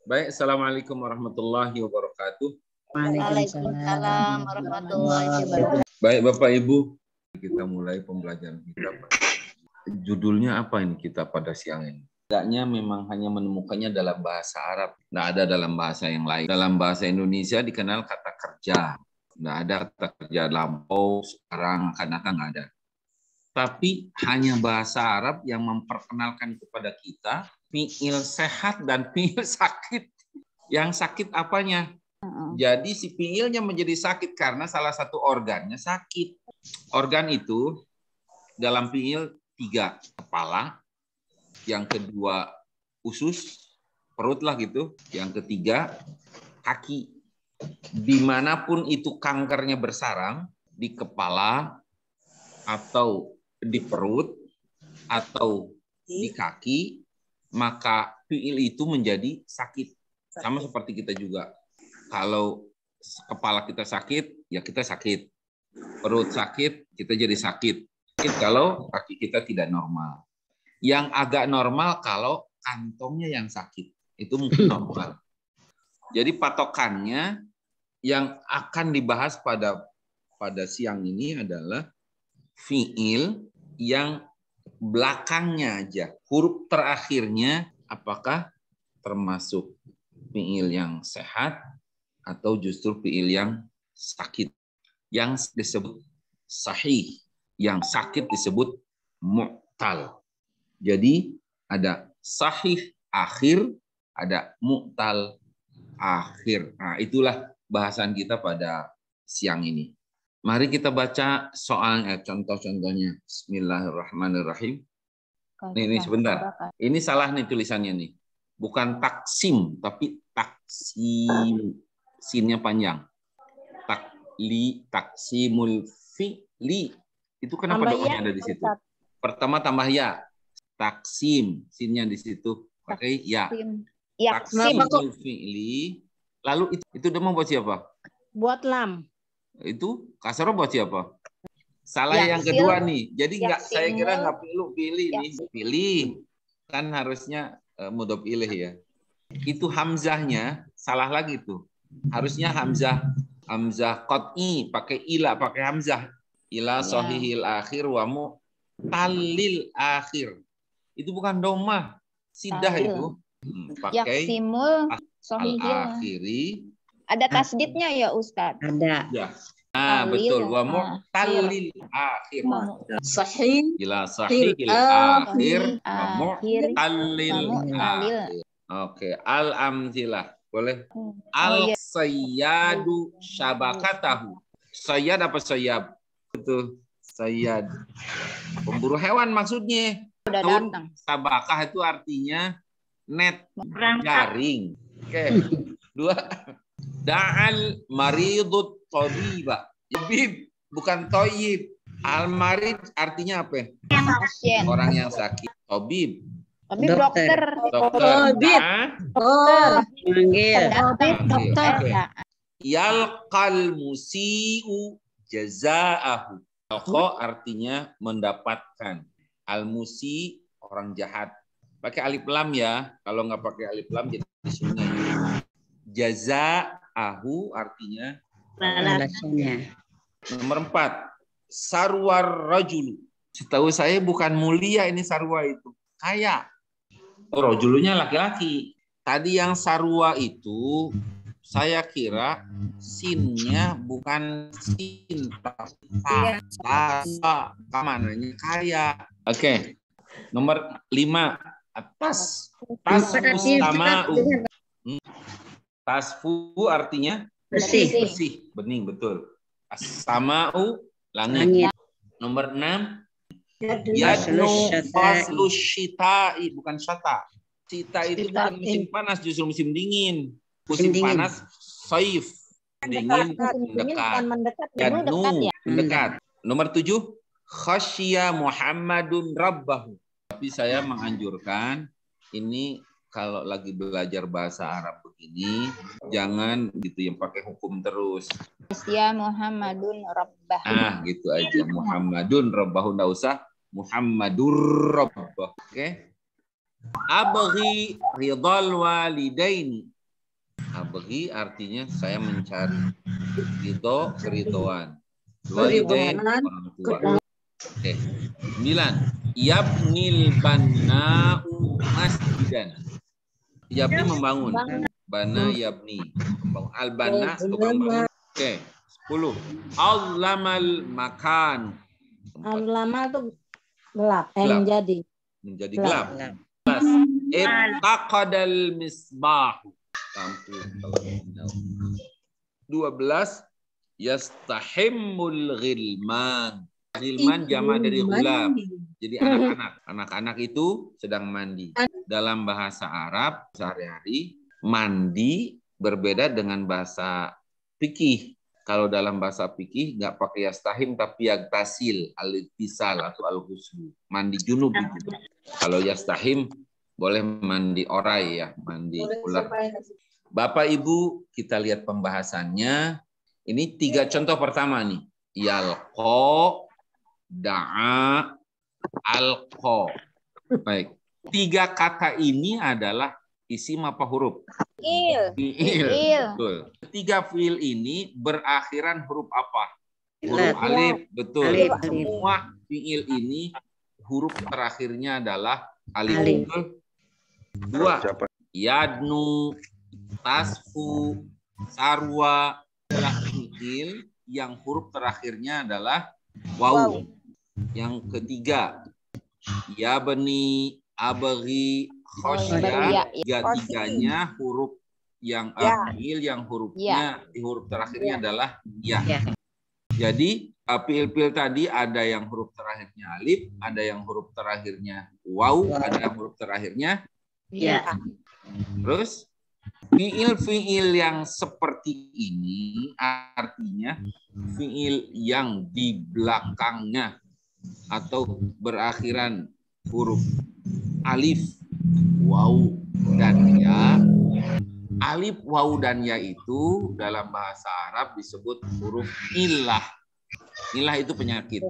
Baik, Assalamualaikum warahmatullahi wabarakatuh. Waalaikumsalam warahmatullahi wabarakatuh. Baik, Bapak Ibu, kita mulai pembelajaran kita. Judulnya apa ini kita pada siang ini? Tidaknya memang hanya menemukannya dalam bahasa Arab, tidak ada dalam bahasa yang lain. Dalam bahasa Indonesia dikenal kata kerja, tidak ada kata kerja lampau, sekarang akan ada. Tapi hanya bahasa Arab yang memperkenalkan kepada kita fiil sehat dan fiil sakit. Yang sakit apanya? Jadi si fiilnya menjadi sakit karena salah satu organnya sakit. Organ itu dalam fiil 3, kepala, yang kedua usus, perut lah gitu, yang ketiga kaki. Dimanapun itu kankernya bersarang, di kepala atau di perut atau di kaki, maka fiil itu menjadi sakit. Sama seperti kita juga. Kalau kepala kita sakit, ya kita sakit. Perut sakit, kita jadi sakit. Kalau kaki kita tidak normal. Yang agak normal kalau kantongnya yang sakit. Itu mungkin normal. Jadi patokannya yang akan dibahas pada siang ini adalah fiil yang belakangnya aja. Huruf terakhirnya apakah termasuk fiil yang sehat atau justru fiil yang sakit. Yang disebut sahih, yang sakit disebut mu'tal. Jadi ada sahih akhir, ada mu'tal akhir. Nah, itulah bahasan kita pada siang ini. Mari kita baca soalnya, contoh-contohnya. Bismillahirrahmanirrahim. Nih sebentar. Ini salah nih tulisannya nih. Bukan taksim, tapi taksim. Sinnya panjang. Taksimul fi'li. Itu kenapa doanya ada di situ? Pertama tambah ya. Taksim, sinnya di situ pakai ya. Taksimul fi'li. Lalu itu udah buat siapa? Buat lam. Itu kasar buat siapa? Salah yang kedua nih. Jadi saya kira nggak perlu pilih nih. Pilih. Kan harusnya mudhof ilaih ya. Itu hamzahnya salah lagi tuh. Harusnya hamzah qat'i pakai ila, pakai hamzah. Ila sahihil akhir wa mu'talil akhir. Itu bukan domah. Sidah itu. Pakai al akhiri. Ada tasdidnya ya Ustaz? Ada. Ya. Nah, betul. Wa mu'talil akhir. Sahih. Ila sahihil akhir wa mu'talil akhir. Oke, al-amzilah. Boleh. Al-sayyadu syabakatahu. Sayyad apa sayyab? Itu sayyad. Pemburu hewan maksudnya. Udah datang. Sabakah itu artinya net, jaring. Oke. 2. Da'al maridut tabiba. Tabib, bukan toyib. Al-marid artinya apa? Orang yang sakit. Tabib. Dokter. Yalqal musi'u jazaahu. Toko artinya mendapatkan. Al-musi orang jahat. Pakai alif lam ya. Kalau nggak pakai alif lam jadi sungai. Jazaahu artinya Balasannya. Nomor 4. Sarwar rajulu. Setahu saya bukan mulia ini sarwa itu. Kaya. Rajulunya laki-laki. Tadi yang sarwa itu saya kira sinnya bukan sin, mananya kaya. Oke. Nomor 5. Atas. Tasfu. Tasfu artinya bersih. Bening, betul. As-sama'u langit. Nomor 6. Yadnu faslu syita'i, bukan syata. Syita itu bukan musim panas, justru musim dingin. Musim panas saif, dingin mendekat. Yadnu mendekat. Nomor 7. Khasya Muhammadun rabbahu. Tapi saya menganjurkan ini kalau lagi belajar bahasa Arab begini, jangan gitu yang pakai hukum terus. Ya Muhammadun Rabbah. Gitu aja. Muhammadun Rabbahu, nggak usah Muhammadur Rabbah. Oke. Abghi ridal walidaini. Abghi artinya saya mencari. Ridho, keridhoan. Walidain, orang tua. Oke. 9. Yabnil banna'u masjidan. Yabni membangun. Bana yabni. Membangun. Al-bana tukang bangun. Oke. 10. Allamal makan. Al-lama itu gelap, Gelap. menjadi gelap. 11. Ittaqadal misbah. Lampu. 12. Yastahimmul ghilman. Ghilman jama dari ghulam. Jadi anak-anak. Anak-anak itu sedang mandi. Dalam bahasa Arab sehari-hari, mandi berbeda dengan bahasa fikih. Kalau dalam bahasa fikih nggak pakai yastahim tapi yagtasil, al-ittisal atau al-ghusl. Mandi junub gitu. Kalau yastahim boleh mandi orai ya, mandi ular. Bapak Ibu, kita lihat pembahasannya. Ini 3 contoh pertama nih. Yalqo, da'a, alqo. Baik. 3 kata ini adalah isim apa huruf? Fi'il. Betul. 3 fi'il ini berakhiran huruf apa? Huruf alif. Betul. Alif. Semua fi'il ini huruf terakhirnya adalah alif. Betul. 2. Yadnu, tasfu, sarwa adalah fi'il yang huruf terakhirnya adalah waw. Yang ketiga, yabni, abghi, khosyah. Tiganya huruf yang fi'il yang hurufnya di huruf terakhirnya adalah ya. Jadi fi'il tadi ada yang huruf terakhirnya alif, ada yang huruf terakhirnya waw, ada yang huruf terakhirnya Ya. Terus fiil-fiil yang seperti ini artinya fiil yang di belakangnya atau berakhiran huruf alif, waw, dan ya. Alif, waw, dan ya itu dalam bahasa Arab disebut huruf illah. Illah itu penyakit.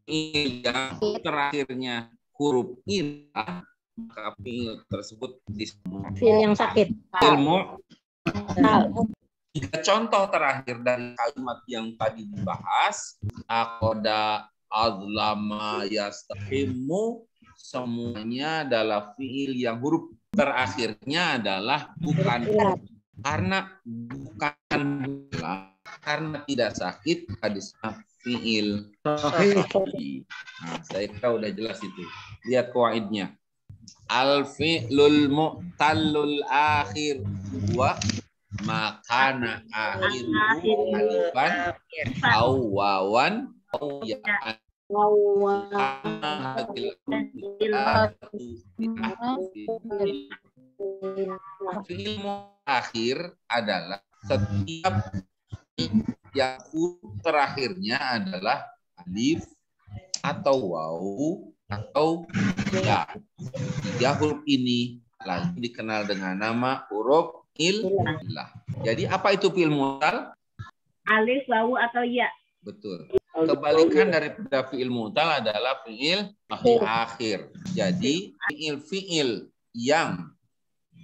Yang terakhirnya huruf illah, maka fiil tersebut disebut Fiil yang sakit. ilmu. 3 contoh terakhir dari kalimat yang tadi dibahas, aqada, azlama, yastahimu, semuanya adalah fiil yang huruf terakhirnya adalah bukan. Karena bukan karena tidak sakit hadisnya fiil. Nah, saya kira udah jelas itu. Lihat qawaidnya. Al-fi'lul mu'tallul akhir wa makana akhiruhu alifan aw wawan aw ya'an. Fi'il akhir adalah setiap yang huruf terakhirnya adalah alif atau waw atau ya. 3 huruf ini lagi dikenal dengan nama huruf illah. Jadi apa itu fi'il mu'tal? Alif, wawu, atau ya. Betul. Kebalikan daripada fi'il mu'tal adalah fi'il akhir. Jadi fi'il yang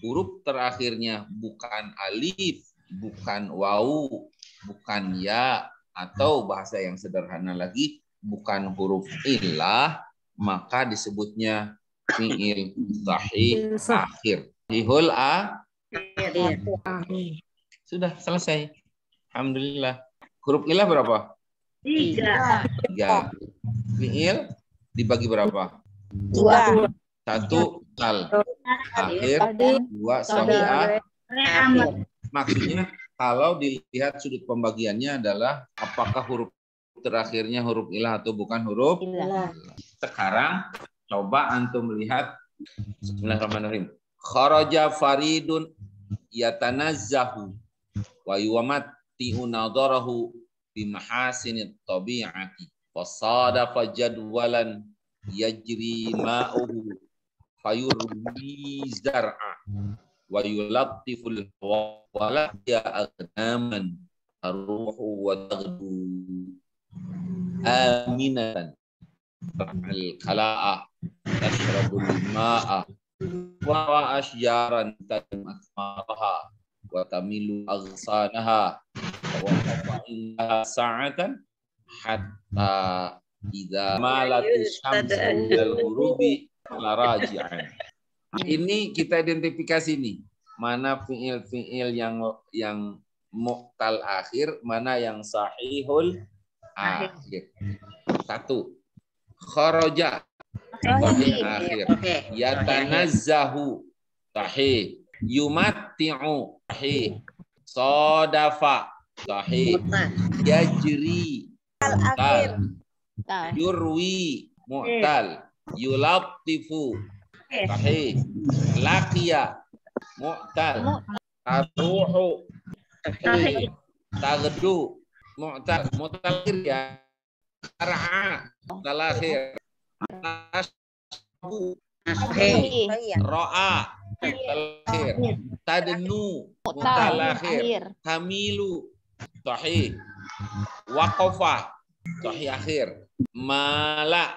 huruf terakhirnya bukan alif, bukan wawu, bukan ya, atau bahasa yang sederhana lagi bukan huruf illah, maka disebutnya fi'il sahih akhir. Sahihul sudah selesai. Alhamdulillah. Huruf illah berapa? 3. 3. Fi'il dibagi berapa? 2. 1 al akhir, 2 sahih akhir. Maksudnya kalau dilihat sudut pembagiannya adalah apakah huruf terakhirnya huruf illah atau bukan huruf illah. Sekarang coba antum lihat. Bismillahirrahmanirrahim. Kharaja faridun yatanazzahu wa yumatti'u nadarahu bi mahasinit tabi'ati fasadafa jadwalan yajri ma'uhu fayurmi zar'a wa yulattiful wala ya agnaman arruhu wa taghdu aminatan al-qala'ah tashrabul ma'a wa ashjaran tajmu asmaraha wa tamilu aghsanaha wa tafa'ilaha sa'atan hatta idza malat syamsu minal ghurubi la raji'an. Ini kita identifikasi nih, mana fiil-fiil yang mu'tal akhir, mana yang sahihul akhir. Satu, kharaja sahih akhir, yatanazzahu sahih, yumatti'u sahih, sadafa sahih, yajri mu'tal, yurwi mu'tal, yulattifu sahih, laqiya mu'tal, taruhu sahih, taghdu mu'tal, mu'tal ya, ar'a mu'tal tasbu Sahih. ro'a mu'tal tadnu mu'tal akhir, hamilu sahih, waqafa sahih akhir, malat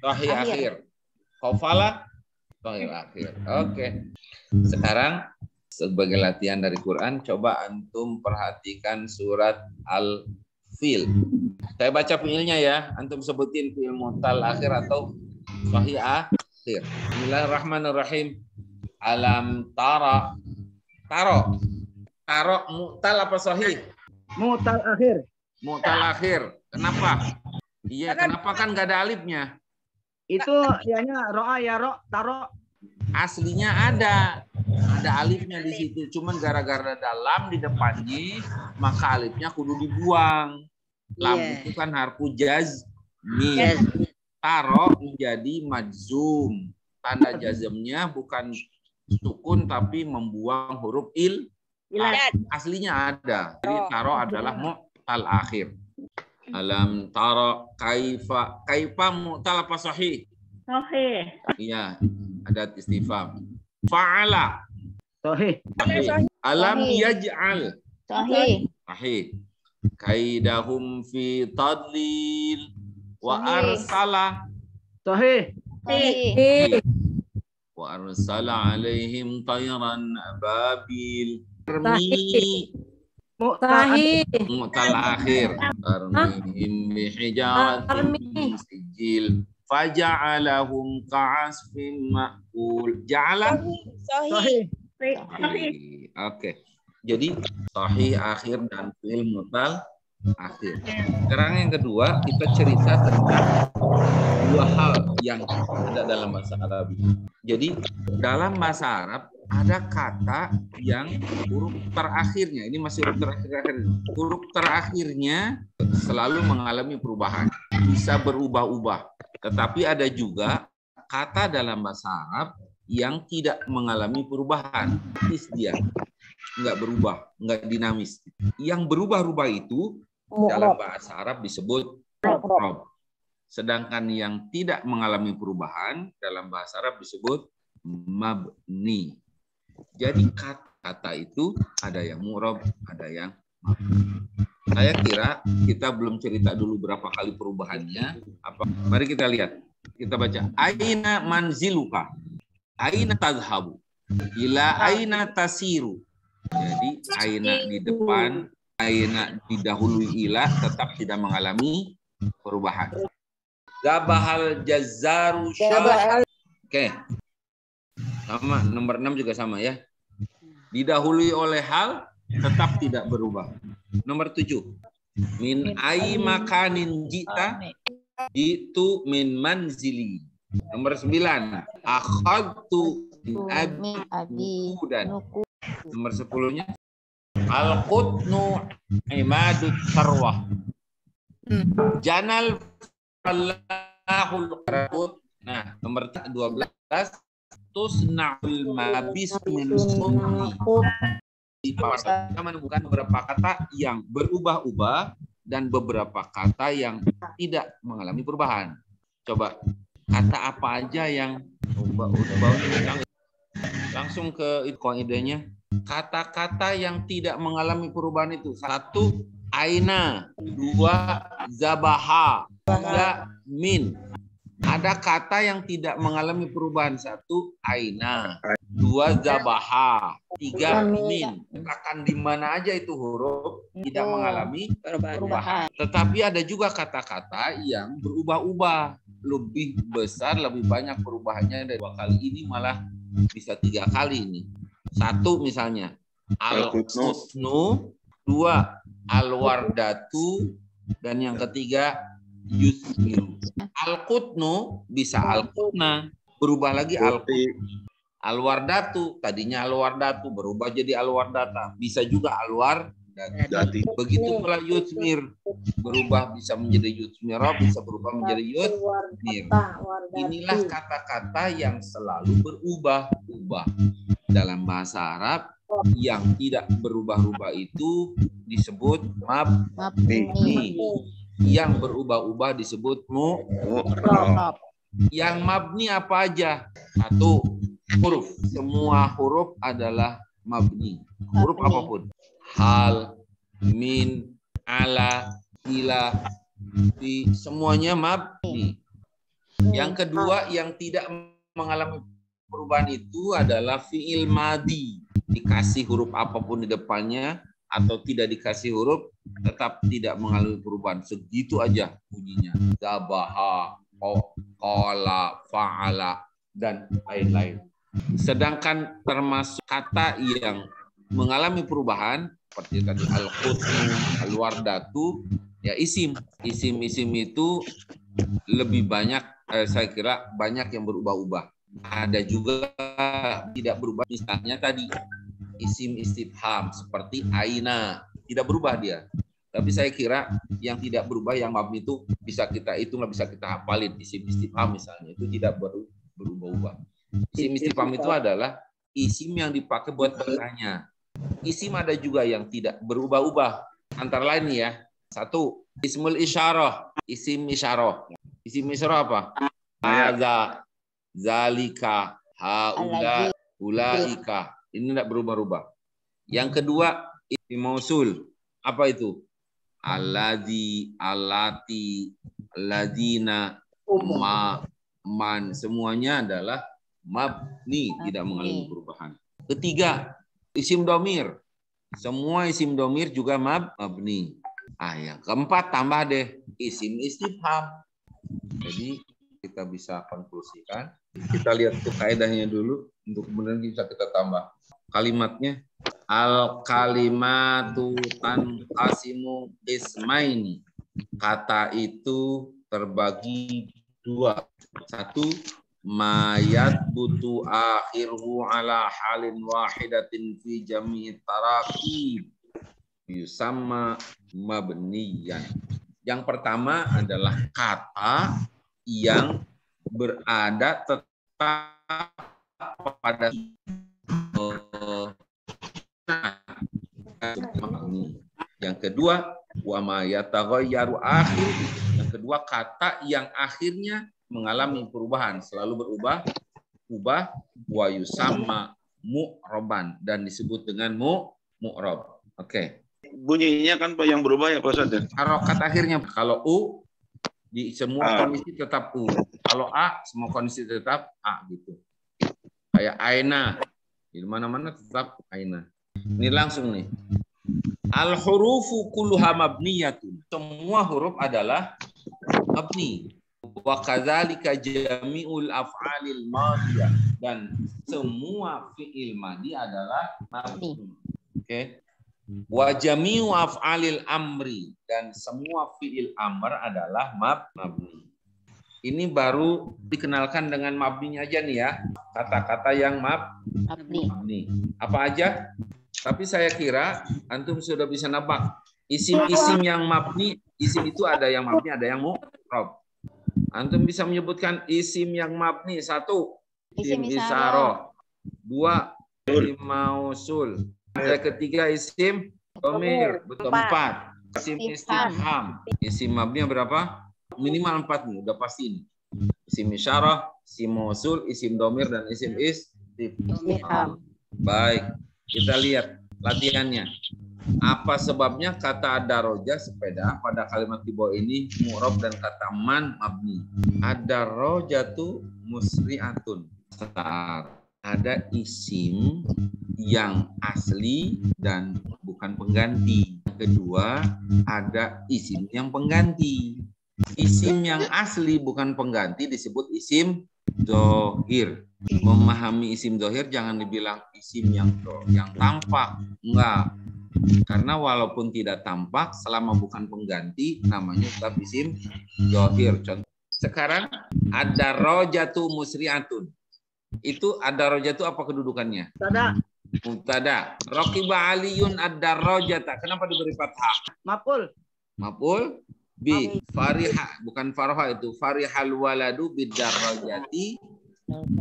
sahih akhir, qafala sahih akhir. Oke. Sekarang sebagai latihan dari Quran, coba antum perhatikan surat Al-Fil. Saya baca fiilnya ya, antum sebutin fiil mu'tal akhir atau sahih akhir. Bismillahirrahmanirrahim. Alam tara. Taro mu'tal apa sahih? Mu'tal akhir. Mu'tal akhir. Kenapa? Iya, kenapa kan nggak ada alifnya? Itu ianya ro'a ya ro, taro. Aslinya ada alifnya di situ. Cuman gara-gara ada lam di depannya, maka alifnya kudu dibuang. Lam itu kan harfu jazmi. Taro menjadi majzum. Tanda jazmnya bukan sukun tapi membuang huruf aslinya ada. Jadi taro adalah mu'tal akhir. Alam taro kaifa mu'tal apa sahih? Sahih. Iya, ada istifham. Fa'ala Sahih. sahih. Alam yaj'al Sahih. sahih. Kaidahum fi tadlil wa Sahih. arsala Sahih. Sahih. wa arsala alaihim tayran ababil. Termi Mu'tal mu'tal akhir. Tarmihim bihijaratin min sijil faja'alahum ka'asfin ma'kul. Ja'ala sahih. Sahih. Oke. Jadi sahih akhir dan fi'il mu'tal akhir. Sekarang yang kedua, kita cerita tentang dua hal yang ada dalam bahasa Arab. Jadi dalam bahasa Arab ada kata yang huruf terakhirnya, ini masih huruf terakhir. Huruf terakhirnya selalu mengalami perubahan, bisa berubah-ubah. Tetapi ada juga kata dalam bahasa Arab yang tidak mengalami perubahan. Dia nggak berubah, nggak dinamis. Yang berubah-ubah itu dalam bahasa Arab disebut mu'rab. Sedangkan yang tidak mengalami perubahan dalam bahasa Arab disebut mabni. Jadi kata itu ada yang mu'rab, ada yang mabni. Saya kira kita belum cerita dulu berapa kali perubahannya. Mari kita lihat. Kita baca. Aina manziluka. Aina tadhabu. Ila aina tasiru. Jadi aina di depan, aina didahului ila tetap tidak mengalami perubahan. Zabahal jazzaru syah. Oke. Sama, nomor 6 juga sama ya. Didahului oleh hal tetap tidak berubah. Nomor 7. Min ai makanin jita itu min manzili. Nomor 9. Akhadtu min abi dan nomor 10-nya al-qutnu imadut sarwah. Janal Allahul qarut. Nah, nomor 12 tusna'ul mabis min sunni. Kita menemukan beberapa kata yang berubah-ubah dan beberapa kata yang tidak mengalami perubahan. Coba kata apa aja yang ubah-ubah? Langsung ke idenya. Kata-kata yang tidak mengalami perubahan itu. 1, aina. 2, zabaha. 3, min. Ada kata yang tidak mengalami perubahan. 1, aina. 2 zabaha, 3 min. Akan di mana aja itu huruf tidak mengalami perubahan. Tetapi ada juga kata-kata yang berubah-ubah, lebih besar, lebih banyak perubahannya dari 2 kali. Ini malah bisa 3 kali ini. 1 misalnya al-husnu, 2 al-wardatu, dan yang ketiga yusmiru. Al-qutnu bisa al-qutna, berubah lagi al-qutnu. Al-wardatu, tadinya al-wardatu berubah jadi al-wardata, bisa juga al-wardati. Begitu pula yusmir, berubah bisa menjadi yusmiro, bisa berubah menjadi yusmir. Inilah kata-kata yang selalu berubah-ubah. Dalam bahasa Arab, yang tidak berubah-ubah itu disebut mabni. Yang berubah-ubah disebut mu'rab. Yang mabni apa aja? 1, huruf. Semua huruf adalah mabni. Huruf apapun. Hal, min, ala, ila, fi, semuanya mabni. Yang kedua yang tidak mengalami perubahan itu adalah fi'il madi. Dikasih huruf apapun di depannya atau tidak dikasih huruf tetap tidak mengalami perubahan. Segitu aja bunyinya. Zabaha, qala, fa'ala, dan lain-lain. Sedangkan termasuk kata yang mengalami perubahan seperti tadi al-qutnu, al-wardatu, ya isim. Isim-isim itu lebih banyak, saya kira banyak yang berubah-ubah. Ada juga tidak berubah, misalnya tadi isim istifham seperti aina, tidak berubah dia. Tapi saya kira yang tidak berubah yang mabni itu bisa kita hitung, bisa kita hafalin. Isim istifham misalnya itu tidak berubah-ubah. Isim istifham itu adalah isim yang dipakai buat bertanya. Isim ada juga yang tidak berubah-ubah. Antara lain ya. 1, ismul isyarah, isim isyarah. Isim isyarah apa? Hadza, zalika, haula, ulaika. Ini tidak berubah-ubah. Yang kedua, isim mausul. Apa itu? Alladzi, allati, alladzina, ma, man. Semuanya adalah mabni, tidak mengalami perubahan. Ketiga, isim domir. Semua isim domir juga mabni. Yang keempat tambah deh isim istifham. Jadi kita bisa konklusikan. Kita lihat tuh kaidahnya dulu untuk kemudian bisa kita tambah kalimatnya. Al kalimatu tanqasimu ismaini. Kata itu terbagi 2. 1, mayat butu akhirhu ala halin wahidatin fi jami'i tarakib yusamma mabniyan. Yang pertama adalah kata yang berada tetap pada yang kedua wa ma yataghayyaru akhir. Yang kedua kata yang akhirnya mengalami perubahan, selalu berubah wa yusamma mu'raban, dan disebut dengan mu'rab. Oke. Bunyinya kan yang berubah ya Pak Ustaz. Harokat akhirnya kalau u di semua kondisi tetap u. Kalau a semua kondisi tetap a gitu. Kayak aina. Di mana-mana tetap aina. Ini langsung nih. Al-hurufu kulluha mabniyatun. Semua huruf adalah mabni. Wa kadzalika jami'ul af'alil madiyah, dan semua fi'il madi adalah mabni. Oke. Wa jami'u af'alil amri, dan semua fi'il amr adalah mabni. Ini baru dikenalkan dengan mabninya aja nih ya. Kata-kata yang mabni. Apa aja? Tapi saya kira antum sudah bisa nebak. Isim-isim yang mabni, isim itu ada yang mabni, ada yang mu'rab. Antum bisa menyebutkan isim yang mabni. 1, isim isyarah. 2, isim mausul. Yang ketiga isim domir. 4, isim istifham. Isim mabni berapa? Minimal 4 nih, udah pasti ini. Isim isyarah, isim mausul, isim domir, dan isim istifham. Baik. Kita lihat latihannya. Apa sebabnya kata adaroja sepeda pada kalimat di bawah ini mu'rab dan kata man mabni? Adarojatu musri'atun. Saat ada isim yang asli dan bukan pengganti. Kedua, ada isim yang pengganti. Isim yang asli bukan pengganti disebut isim dhohir. Memahami isim dhohir jangan dibilang isim yang tampak. Enggak. Karena walaupun tidak tampak, selama bukan pengganti, namanya tetap isim dhohir. Contoh. Sekarang ada rojatu musri'atun. Itu ada rojatu apa kedudukannya? Mubtada. Raqiba aliyun ad-darajata. Kenapa diberi fathah? Maf'ul. Maf'ul bi fariha, bukan farha itu. Farihal waladu bid-darajati.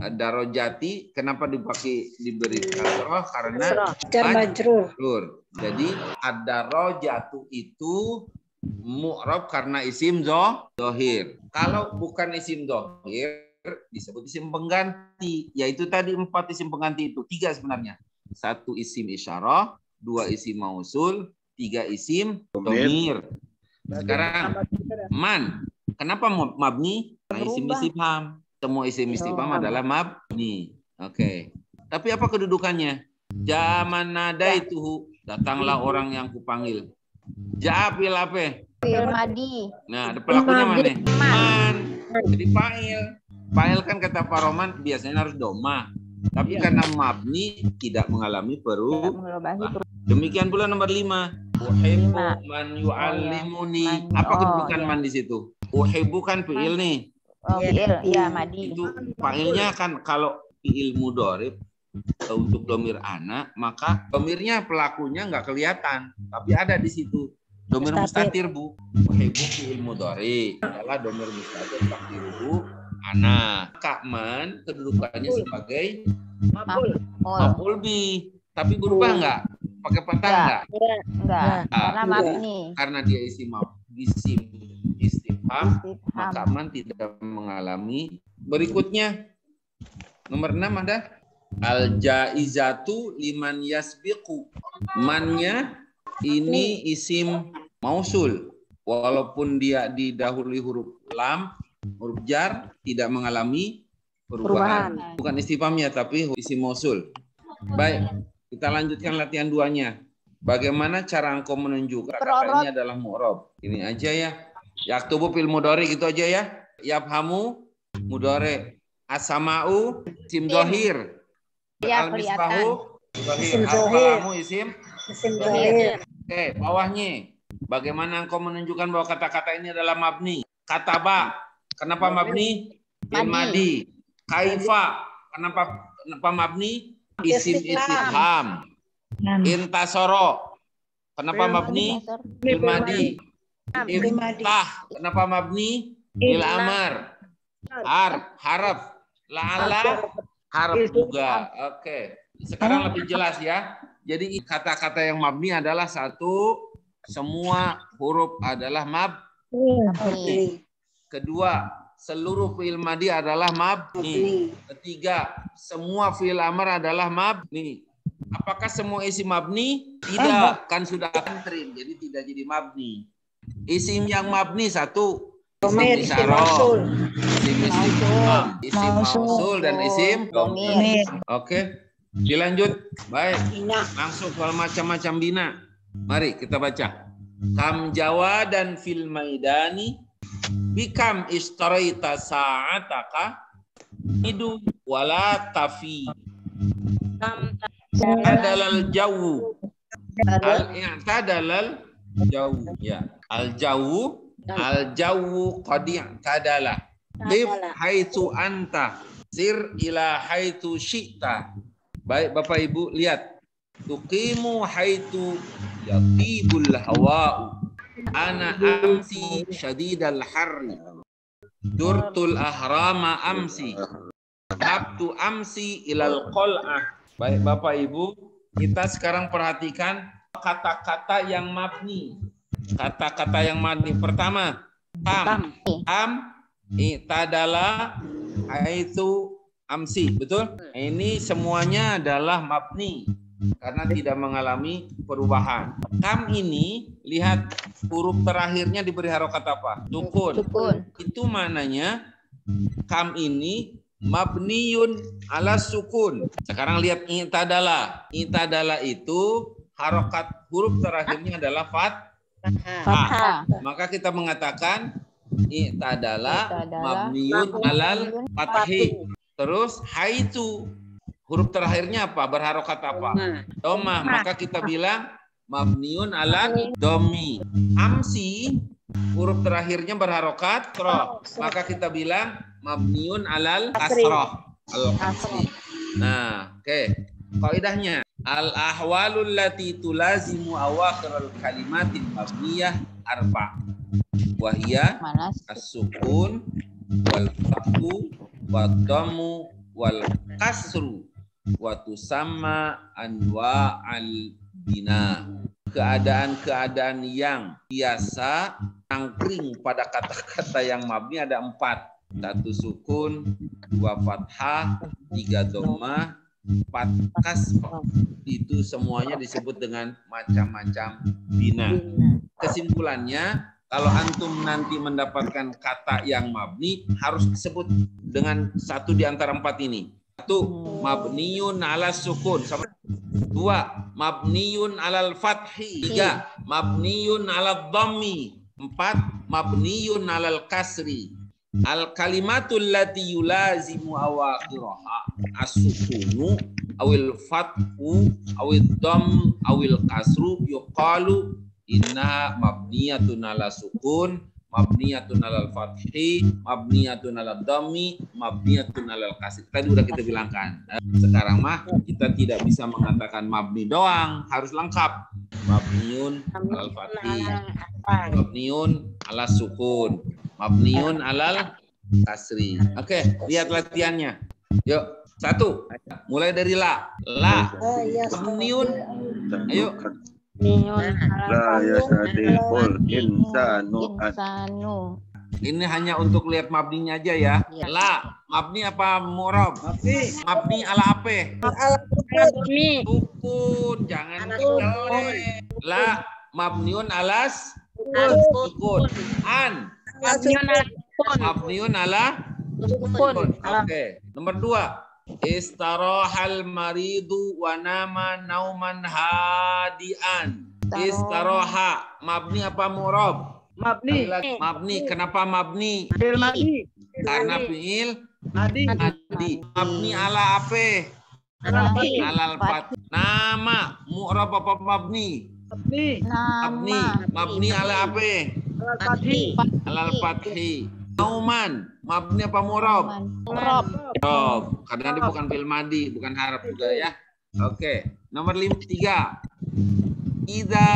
Ad-darajati kenapa diberi kasrah? Karena Jar majrur. Jadi ad-darajatu itu mu'rab karena isim dhohir. Kalau bukan isim dhohir disebut isim pengganti. Yaitu tadi 4 isim pengganti itu. 3 sebenarnya. 1 isim isyarah, 2 isim mausul, 3 isim dhamir. Sekarang man. Kenapa mabni? Nah, isim istifham. Semua isim istifham adalah mabni. Oke. Tapi apa kedudukannya? Jaman nadaituhu. Datanglah orang yang kupanggil. Ja'afil apa? Fi'il madi. Nah, ada pelakunya mana? Man. Jadi fa'il. Fa'il kan kata Pak Roman biasanya harus doma. Tapi karena mabni tidak mengalami perubahan. Demikian pula nomor 5. Uhibbu man yu'allimuni. Apa kedudukan man di situ? Uhibbu kan fi'il nih. Oh, fi'il, ya madi. Itu fa'ilnya kan kalau fi'il mudhari untuk domir anak, maka domirnya pelakunya nggak kelihatan, tapi ada di situ. Domir mustatir, Bu. Uhibbu fi'il mudhari adalah domir mustatir takdiruhu ana. Kakman kedudukannya sebagai maf'ul bi, tapi berubah nggak? Pakai patah nggak? Enggak. Karena mabni. Karena dia isim istifham, maka man tidak mengalami. Berikutnya nomor 6 ada al jaizatu liman yasbiqu. Mannya ini isim mausul, walaupun dia didahului huruf lam, huruf jar, tidak mengalami perubahan. Bukan istifhamnya tapi isim mausul. Baik, kita lanjutkan latihan 2-nya. Bagaimana cara engkau menunjukkan kata ini adalah mu'rab? Ini aja ya. Yaktubu fil mudhari gitu aja ya. Yafhamu mudhari. As-sama'u isim dhohir. Ya, Al-misbahu isim dhohir. Al-qalamu isim dhohir. Oke, bawahnya. Bagaimana engkau menunjukkan bahwa kata-kata ini adalah mabni? Kataba. Kenapa mabni? Fil madi. Kaifa. Kenapa mabni? Isim istifham. Intasoro. Kenapa mabni? Fil madi. Iftah. Kenapa mabni? Fil amar. Harf. La'ala. Harf juga. Oke. Sekarang lebih jelas ya. Jadi kata-kata yang mabni adalah satu, semua huruf adalah mabni. Kedua, seluruh fi'il madi adalah mabni. Ketiga, semua fi'il amar adalah mabni. Apakah semua isim mabni? Tidak, kan sudah antrim, jadi tidak jadi mabni. Isim yang mabni satu, isim isyarah, isim istifham, isim mausul dan isim dhamir. Oke, dilanjut. Baik, langsung soal macam-macam bina. Mari kita baca. Kam jawadan fil maidani bikam istaraita sa'ataka idu wala tafi. Adalal jawu. Al-i'tadalal jawu. Ya. Al-jawu qad i'tadala. Qif haitsu anta. Sir ila haitsu syi'ta. Baik Bapak Ibu, lihat. Tuqimu haitsu yatibul hawa'u. Ana amsi syadidal harri. Durtul ahrama amsi. Habtu amsi ilal qal'ah. Baik Bapak Ibu, kita sekarang perhatikan kata-kata yang mabni. Kata-kata yang mabni. Pertama, tam. I'tadala itu amsi. Betul? Ini semuanya adalah mabni. Karena tidak mengalami perubahan. Kam ini, lihat huruf terakhirnya diberi harokat apa? Sukun. Itu maknanya kam ini mabniyun ala sukun. Sekarang lihat i'tadala. I'tadala itu harokat huruf terakhirnya adalah fathah. Maka kita mengatakan i'tadala mabniyun alal fathi. Terus haitu huruf terakhirnya apa? Berharokat apa? Domah. Maka kita bilang mabniun ala domi. Amsi huruf terakhirnya berharokat roh. Maka kita bilang mabniun alal kasroh. Al-kasri. Nah, oke. Kaidahnya al-ahwalul lati tulazimu awakhirul kalimatil mabniyah arba. Wahia as-sukun wal fathu wad dhammu wal kasru wa tusamma anwa'al bina. Keadaan-keadaan yang biasa angkring pada kata-kata yang mabni ada 4. 1 sukun, 2 fathah, 3 dhammah, 4 kasrah. Itu semuanya disebut dengan macam-macam bina. Kesimpulannya, kalau antum nanti mendapatkan kata yang mabni harus disebut dengan 1 di antara 4 ini. 1 mabniyun ala sukun. 2 mabniyun alal fathi. 3 mabniyun ala dhammi. 4 mabniyun alal kasri. Al kalimatul lati yulazimu awakhiraha as-sukunu awil fathu awil dhamm awil kasru yuqalu inna mabniyatun ala sukun mabniyatun alal fathi mabniyatun alal dhammi mabniyatun alal kasri. Tadi udah kita bilangkan. Sekarang mah kita tidak bisa mengatakan mabni doang, harus lengkap. Mabniun alal fathi, mabniun ala sukun, mabniun alal kasri. Oke, lihat latihannya. Yuk, 1. Mulai dari la. La. Mabniun. Ayo. La yasadiqul insanu. Ini hanya untuk lihat mabninya aja ya. La. Mabni apa mu'rab? Mabni ala apa? Sukun. Jangan jelek. La. Mabniun alas sukun. An. Mabniun ala sukun. Oke. Nomor 2. Istarahal maridu wa nama nauman hadian. Istaraha. Mabni apa mu'rab? Mabni. Mabni. Kenapa mabni? Fi'il madi. Karena fi'il Madi. madi. Mabni ala apa? Alal fat. Nama. Mu'rab apa mabni? Mabni. Mabni. Mabni ala apa? Alal fathi. Alal fathi. Nauman. Mabni apa mu'rab? Mu'rab. Karena dia bukan fi'il madi, bukan harap juga ya. Oke. Nomor 3. Ida.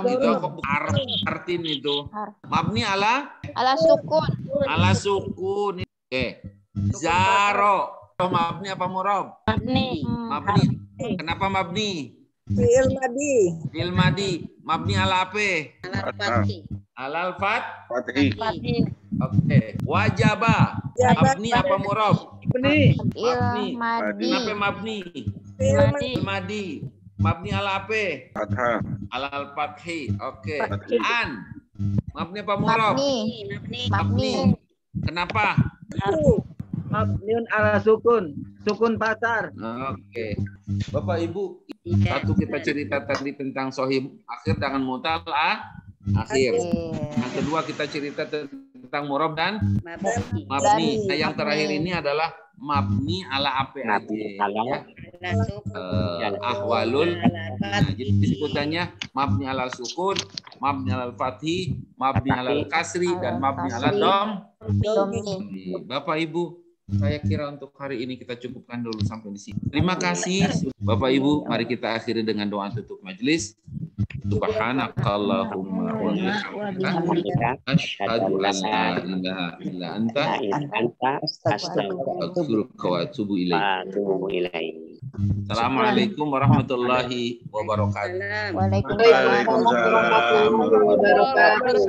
Itu harf artin itu. Mabni ala sukun. ala sukun. Oke. Zaro. Mabni apa mu'rab? Mabni. Mabni. Kenapa mabni? Fi'il madi. Fi'il madi. Mabni ala apa? Alal fathi. Oke. Wajaba. Mabni apa mu'rab? Mabni. Mabni. Madi. Kenapa mabni? Fi'il Madi. Mabni ala apa? Fathah. Alal fathi. Oke. An. Mabni apa mu'rab? Mabni. Kenapa? Mabniun ala sukun. Sukun pasar. Oke. Bapak Ibu, satu kita cerita tadi tentang sohib akhir dengan mutal akhir. Yang kedua kita cerita tentang mu'rab dan mabni. Nah, yang terakhir ini adalah mabni ala apa aja ya. Ahwalul. Nah, jadi sebutannya mabni ala sukun, mabni ala fathi, mabni ala kasri dan mabni ala dom. Bapak Ibu, saya kira untuk hari ini kita cukupkan dulu sampai di sini. Terima kasih Bapak Ibu. Mari kita akhiri dengan doa tutup majelis. Subhanakallahumma wa bihamdika asyhadu an la ilaha illa anta astaghfiruka wa atubu ilaik. Assalamualaikum warahmatullahi wabarakatuh. Waalaikumsalam warahmatullahi wabarakatuh.